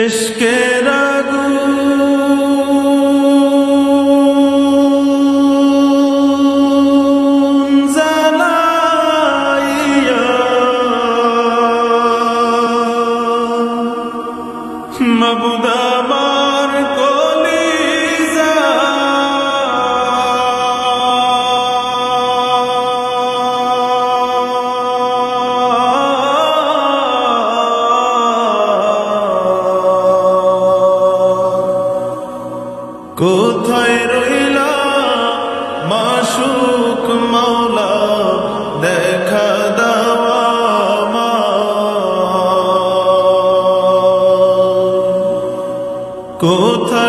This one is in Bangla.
ইশকের আগুন জ্বালাইয়া মাবুদ আমার কলিজা কোথায় রইলা মাশউক মাওলা দেখা দাও আমার। কোথায়